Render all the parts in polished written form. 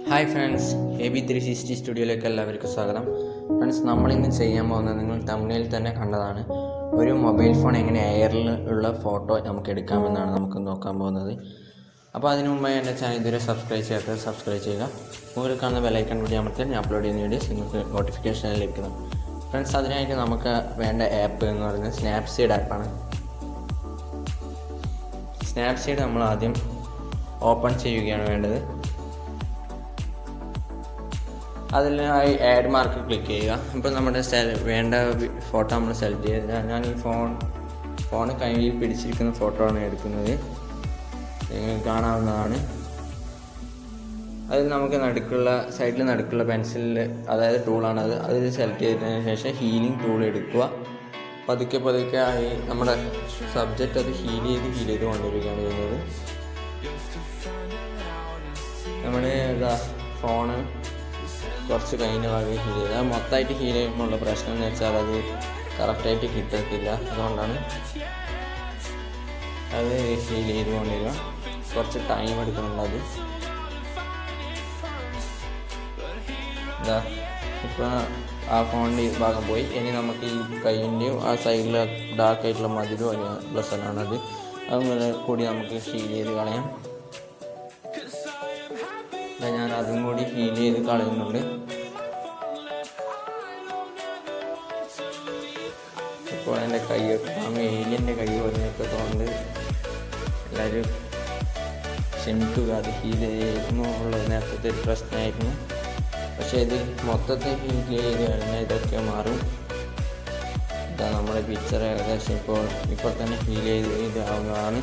Hi friends, AB360 സ്റ്റുഡിയോയിലേക്ക് എല്ലാവർക്കും സ്വാഗതം. Friends, നമ്മളിന്ന് ചെയ്യാൻ പോകുന്നത് നിങ്ങൾ തമ്മിൽ തന്നെ കണ്ടതാണ്. ഒരു മൊബൈൽ ഫോൺ എങ്ങനെ എയറിൽ ഉള്ള ഫോട്ടോ നമുക്ക് എടുക്കാമെന്നാണ് നമുക്ക് നോക്കാൻ പോകുന്നത്. അപ്പോൾ അതിനു മുമ്പായി എൻ്റെ ചാനൽ ഇതുവരെ സബ്സ്ക്രൈബ് ചെയ്യാത്തത് സബ്സ്ക്രൈബ് ചെയ്യുക. മുകളിൽ കാണുന്ന ബെല്ലൈക്കൺ കൂടി അമർത്തിയാൽ ഞാൻ അപ്ലോഡ് ചെയ്യുന്ന വീഡിയോസ് നിങ്ങൾക്ക് നോട്ടിഫിക്കേഷൻ ലഭിക്കുന്നു. ഫ്രണ്ട്സ്, അതിനായിട്ട് നമുക്ക് വേണ്ട ആപ്പ് എന്ന് പറയുന്നത് സ്നാപ്സീഡ് ആപ്പാണ്. സ്നാപ്സീഡ് നമ്മൾ ആദ്യം ഓപ്പൺ ചെയ്യുകയാണ് വേണ്ടത്. അതിനായി ആഡ് മാർക്ക് ക്ലിക്ക് ചെയ്യുക. ഇപ്പോൾ നമ്മുടെ വേണ്ട ഫോട്ടോ നമ്മൾ സെലക്ട് ചെയ്യുക. ഞാൻ ഈ ഫോൺ കയ്യിൽ പിടിച്ചിരിക്കുന്ന ഫോട്ടോ ആണ് എടുക്കുന്നത്. നിങ്ങൾക്ക് കാണാവുന്നതാണ്. അതിൽ നമുക്ക് സൈഡിൽ നടുക്കുള്ള പെൻസിലിൽ, അതായത് ടൂളാണത്, അതിൽ സെലക്ട് ചെയ്തതിന് ശേഷം ഹീലിംഗ് ടൂൾ എടുക്കുക. പതുക്കെ ആയി നമ്മുടെ സബ്ജക്റ്റ് അത് ഹീൽ ചെയ്ത് കൊണ്ടിരിക്കുകയാണ് ചെയ്യുന്നത്. നമ്മൾ ഫോണ് കുറച്ച് കഴിഞ്ഞ ഭാഗം ഹീൽ ചെയ്ത്, അത് മൊത്തമായിട്ട് ഹീൽ ചെയ്യുമ്പോഴുള്ള പ്രശ്നം എന്ന് വെച്ചാൽ അത് കറക്റ്റായിട്ട് കിട്ടത്തില്ല. അതുകൊണ്ടാണ് അത് ഹീൽ ചെയ്തുകൊണ്ടിരിക്കുക. കുറച്ച് ടൈം എടുക്കുന്നുണ്ട്. അത് ഇപ്പോൾ ആ ഫോണിൻ്റെ ഈ ഭാഗം പോയി. ഇനി നമുക്ക് ഈ കൈയിൻ്റെയും ആ സൈഡിൽ ഡാർക്ക് ആയിട്ടുള്ള മതിലും ഉള്ള സ്ഥലമാണത്. അതുപോലെ കൂടി നമുക്ക് ഹീൽ ചെയ്ത് കളയാം. ഞാൻ അതും കൂടി ഹീൽ ചെയ്ത് കളയുന്നുണ്ട്. ഇപ്പോൾ എൻ്റെ കൈയൊക്കെ ഏലിയൻ്റെ കൈ പറഞ്ഞൊക്കെ കൊണ്ട് എല്ലാവരും ക്ഷമിക്കുക. അത് ഹീൽ ചെയ്യുന്നു ഉള്ളത് നേരത്തെ ഒരു പ്രശ്നമായിരുന്നു. പക്ഷേ ഇത് മൊത്തത്തിൽ ഹീൽ ചെയ്ത് കഴിഞ്ഞാൽ ഇതൊക്കെ മാറും. ഇതാ നമ്മുടെ പിക്ചർ ഏകദേശം ഇപ്പോൾ തന്നെ ഹീൽ ചെയ്ത് ആവുന്നതാണ്.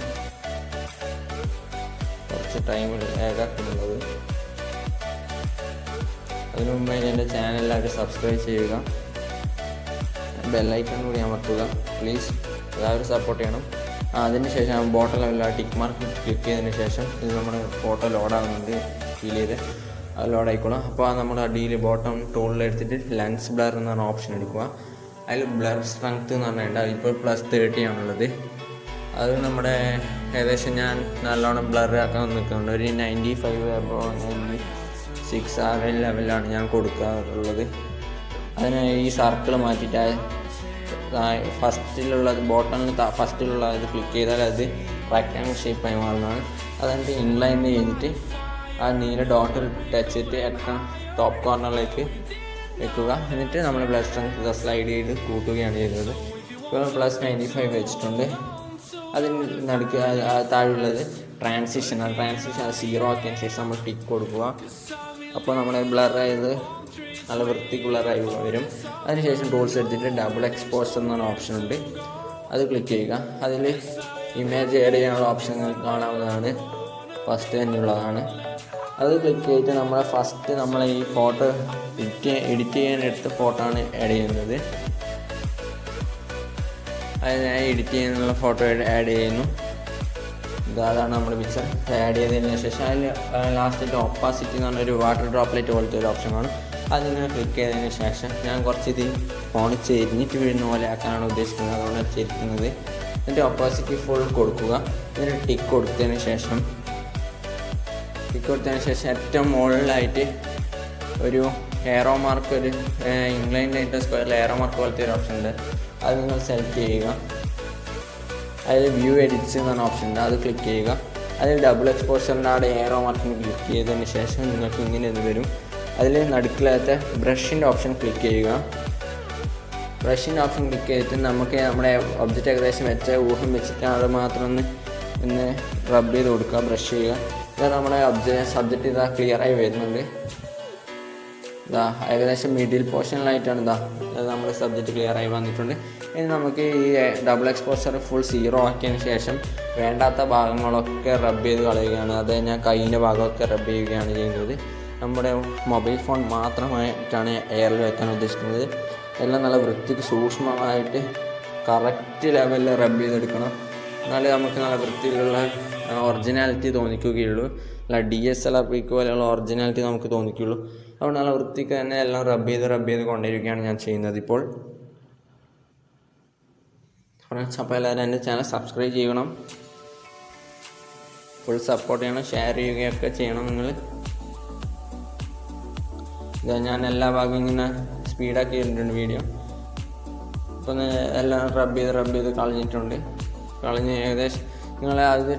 കുറച്ച് ടൈം ഏകാക്കുന്നുള്ളത്. അതിനു മുമ്പ് എൻ്റെ ചാനൽ എല്ലാവരും സബ്സ്ക്രൈബ് ചെയ്യുക, ബെല്ലൈക്കൺ കൂടി അമർത്തുക പ്ലീസ്. എല്ലാവരും സപ്പോർട്ട് ചെയ്യണം. അതിന് ശേഷം ബോട്ടമില്ല ടിക്ക് മാർക്ക് ക്ലിക്ക് ചെയ്തതിന് ശേഷം ഇത് നമ്മുടെ ഫോട്ടോ ലോഡാകുന്നുണ്ട്. ഫീൽ ചെയ്ത് അത് ലോഡായിക്കോളാം. അപ്പോൾ നമ്മൾ അടിയിൽ ബോട്ടം ടൂളിലെടുത്തിട്ട് ലെൻസ് ബ്ലർ എന്ന് പറഞ്ഞ ഓപ്ഷൻ എടുക്കുക. അതിൽ ബ്ലർ സ്ട്രെങ്ത് എന്ന് പറഞ്ഞിട്ടുണ്ട്. ഇപ്പോൾ +30 ആണുള്ളത്. അത് നമ്മുടെ ഏകദേശം ഞാൻ നല്ലോണം ബ്ലർ ആക്കാൻ നിൽക്കുന്നുണ്ട്. ഒരു 95 96 ആ ലെവലിലാണ് ഞാൻ കൊടുക്കാറുള്ളത്. അതിന് ഈ സർക്കിൾ മാറ്റിയിട്ട് ഫസ്റ്റിലുള്ളത് ബോട്ടണിൽ ഫസ്റ്റിലുള്ള ഇത് ക്ലിക്ക് ചെയ്താൽ അത് റെക്റ്റാങ്കിൾ ഷേപ്പായി മാറുന്നതാണ്. അതുകൊണ്ട് ഇൻലൈൻ ചെയ്തിട്ട് ആ നീല ഡോട്ടിൽ ടച്ച് ചെയ്തിട്ട് ഏറ്റവും ടോപ്പ് കോർണറിലേക്ക് വെക്കുക. എന്നിട്ട് നമ്മൾ ബ്ലർ സ്ട്രെങ്ത് സ്ലൈഡ് ചെയ്ത് കൂട്ടുകയാണ് ചെയ്യുന്നത്. ഇപ്പോൾ +95 വെച്ചിട്ടുണ്ട്. അതിന് നടുക്ക് താഴെയുള്ളത് ട്രാൻസിഷൻ അത് 0 ആക്കിയതിന് ശേഷം നമ്മൾ ടിക്ക് കൊടുക്കുക. അപ്പോൾ നമ്മുടെ ബ്ലറായത് നല്ല വൃത്തിക്ക് ബ്ലറായി വരും. അതിനുശേഷം ടൂൾസ് എടുത്തിട്ട് ഡബിൾ എക്സ്പോഷർ എന്ന് പറഞ്ഞ ഓപ്ഷൻ ഉണ്ട്. അത് ക്ലിക്ക് ചെയ്യുക. അതിൽ ഇമേജ് ആഡ് ചെയ്യാനുള്ള ഓപ്ഷൻ കാണാവുന്നതാണ്. ഫസ്റ്റ് തന്നെയുള്ളതാണ്. അത് ക്ലിക്ക് ചെയ്തിട്ട് നമ്മൾ ഈ ഫോട്ടോ എഡിറ്റ് ചെയ്യാൻ എടുത്ത ഫോട്ടോ ആണ് ആഡ് ചെയ്യുന്നത്. അതിനായി എഡിറ്റ് ചെയ്യാനുള്ള ഫോട്ടോ ആഡ് ചെയ്യുന്നു. അതാണ് നമ്മുടെ പിക്ചർ. ആഡ് ചെയ്തതിന് ശേഷം അതിൽ ലാസ്റ്റിൻ്റെ ഒപ്പാസിറ്റി എന്ന് പറഞ്ഞൊരു വാട്ടർ ഡ്രോപ്ലെറ്റ് പോലത്തെ ഒരു ഓപ്ഷൻ ആണ്. അതിങ്ങനെ ക്ലിക്ക് ചെയ്തതിന് ശേഷം ഞാൻ കുറച്ച് ഇത് ഫോൺ ചെരിഞ്ഞിട്ട് വീഴുന്ന പോലെ ആക്കാനാണ് ഉദ്ദേശിക്കുന്നത്. അതുകൊണ്ട് ചെരിക്കുന്നത്. എന്നിട്ട് ഒപ്പാസിറ്റി ഫുൾ കൊടുക്കുക. എന്നിട്ട് ടിക്ക് കൊടുത്തതിന് ശേഷം ഏറ്റവും മുകളിലായിട്ട് ഒരു എയറോ മാർക്ക്, ഒരു ഇംഗ്ലണ്ടിൻ്റെ സ്ക്വയറിൽ എയറോ മാർക്ക് പോലത്തെ ഒരു ഓപ്ഷൻ ഉണ്ട്. അത് നിങ്ങൾ സെലക്ട് ചെയ്യുക. അതിൽ വ്യൂ എഡിറ്റ്സ് എന്ന് പറഞ്ഞ ഓപ്ഷൻ ഉണ്ട്. അത് ക്ലിക്ക് ചെയ്യുക. അതിൽ ഡബിൾ എക്സ്പോഷറിൻ്റെ അവിടെ എയറോ മാർക്കിന് ക്ലിക്ക് ചെയ്തതിന് ശേഷം നിങ്ങൾക്ക് ഇങ്ങനെ ഇത് വരും. അതിൽ നടുക്കിലത്തെ ബ്രഷിൻ്റെ ഓപ്ഷൻ ക്ലിക്ക് ചെയ്യുക. ബ്രഷിൻ്റെ ഓപ്ഷൻ ക്ലിക്ക് ചെയ്തിട്ട് നമുക്ക് നമ്മുടെ ഒബ്ജക്റ്റ് ഏകദേശം വെച്ച ഊഹം വെച്ചിട്ട് അത് മാത്രം ഒന്ന് റബ്ബ് ചെയ്ത് കൊടുക്കുക, ബ്രഷ് ചെയ്യുക. ഇത് നമ്മുടെ സബ്ജക്റ്റ് ഇതാ ക്ലിയറായി വരുന്നുണ്ട്. ഇതാ ഏകദേശം മിഡിൽ പോർഷനിലായിട്ടാണ് നമ്മുടെ സബ്ജക്റ്റ് ക്ലിയറായി വന്നിട്ടുണ്ട്. ഇനി നമുക്ക് ഈ ഡബിൾ എക്സ്പോഷർ ഫുൾ 0 ആക്കിയതിന് ശേഷം വേണ്ടാത്ത ഭാഗങ്ങളൊക്കെ റബ്ബ് ചെയ്ത് കളയുകയാണ്. അത് ഞാൻ കൈയിൻ്റെ ഭാഗമൊക്കെ റബ്ബ് ചെയ്യുകയാണ് ചെയ്യുന്നത്. നമ്മുടെ മൊബൈൽ ഫോൺ മാത്രമായിട്ടാണ് എയറിൽ വെക്കാൻ ഉദ്ദേശിക്കുന്നത്. എല്ലാം നല്ല വൃത്തിക്ക് സൂക്ഷ്മമായിട്ട് കറക്റ്റ് ലെവലിൽ റബ്ബ് ചെയ്തെടുക്കണം. എന്നാലേ നമുക്ക് നല്ല വൃത്തിയിലുള്ള ഒറിജിനാലിറ്റി തോന്നിക്കുകയുള്ളൂ. അല്ല DSLR പിക്ക് പോലെയുള്ള ഒറിജിനാലിറ്റി നമുക്ക് തോന്നിക്കുകയുള്ളൂ. അതുകൊണ്ട് നല്ല വൃത്തിക്ക് തന്നെ എല്ലാം റബ്ബ് ചെയ്ത് കൊണ്ടിരിക്കുകയാണ് ഞാൻ ചെയ്യുന്നത് ഇപ്പോൾ. ഫ്രണ്ട്സ്, അപ്പോൾ എല്ലാവരും എൻ്റെ ചാനൽ സബ്സ്ക്രൈബ് ചെയ്യണം. ഫുൾ സപ്പോർട്ട് ചെയ്യണം, ഷെയർ ചെയ്യുകയൊക്കെ ചെയ്യണം നിങ്ങൾ. ഇതാ ഞാൻ എല്ലാ ഭാഗവും ഇങ്ങനെ സ്പീഡാക്കി ഇട്ടിട്ടുണ്ട് വീഡിയോ. അപ്പോൾ എല്ലാം റബ്ബ് ചെയ്ത് കളഞ്ഞ് ഏകദേശം നിങ്ങളെ അത്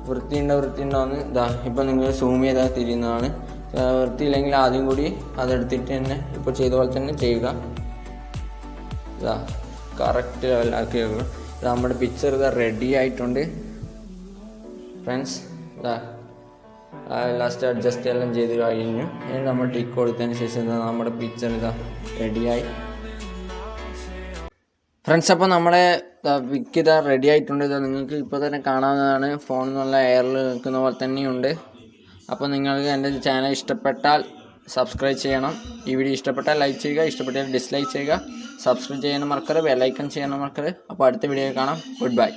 വൃത്തിയുണ്ടോയെന്ന് ഇതാ ഇപ്പോൾ നിങ്ങൾ സൂം ചെയ്താൽ തിരിയുന്നതാണ്. വൃത്തിയില്ലെങ്കിൽ ആദ്യം കൂടി അതെടുത്തിട്ട് തന്നെ ഇപ്പോൾ ചെയ്ത പോലെ തന്നെ ചെയ്യുക. ഇതാ കറക്റ്റ് ലെവലാക്കി വെക്കുക. ഇത് നമ്മുടെ പിക്ചർ ഇതാ റെഡി ആയിട്ടുണ്ട് ഫ്രണ്ട്സ്. ഇതാ ലാസ്റ്റ് അഡ്ജസ്റ്റ് എല്ലാം ചെയ്ത് കഴിഞ്ഞു. ഇനി നമ്മൾ ടിക്ക് കൊടുത്തതിന് ശേഷം ഇതാ നമ്മുടെ പിക്ചർ ഇതാ റെഡിയായി ഫ്രണ്ട്സ്. അപ്പോൾ നമ്മുടെ പിക്ക് ഇതാ റെഡി ആയിട്ടുണ്ട്. ഇതാ നിങ്ങൾക്ക് ഇപ്പോൾ തന്നെ കാണാവുന്നതാണ്. ഫോണിൽ നിന്നുള്ള എയറിൽ നിൽക്കുന്ന പോലെ തന്നെയുണ്ട്. അപ്പോൾ നിങ്ങൾക്ക് എൻ്റെ ചാനൽ ഇഷ്ടപ്പെട്ടാൽ സബ്സ്ക്രൈബ് ചെയ്യണം. ഈ വീഡിയോ ഇഷ്ടപ്പെട്ടാൽ ലൈക്ക് ചെയ്യുക, ഇഷ്ടപ്പെട്ടാൽ ഡിസ്ലൈക്ക് ചെയ്യുക, സബ്സ്ക്രൈബ് ചെയ്യാനും മറക്കരുത്, ബെൽ ഐക്കൺ ചെയ്യാനും മറക്കരുത്. അപ്പോൾ അടുത്ത വീഡിയോയിൽ കാണാം. Good bye.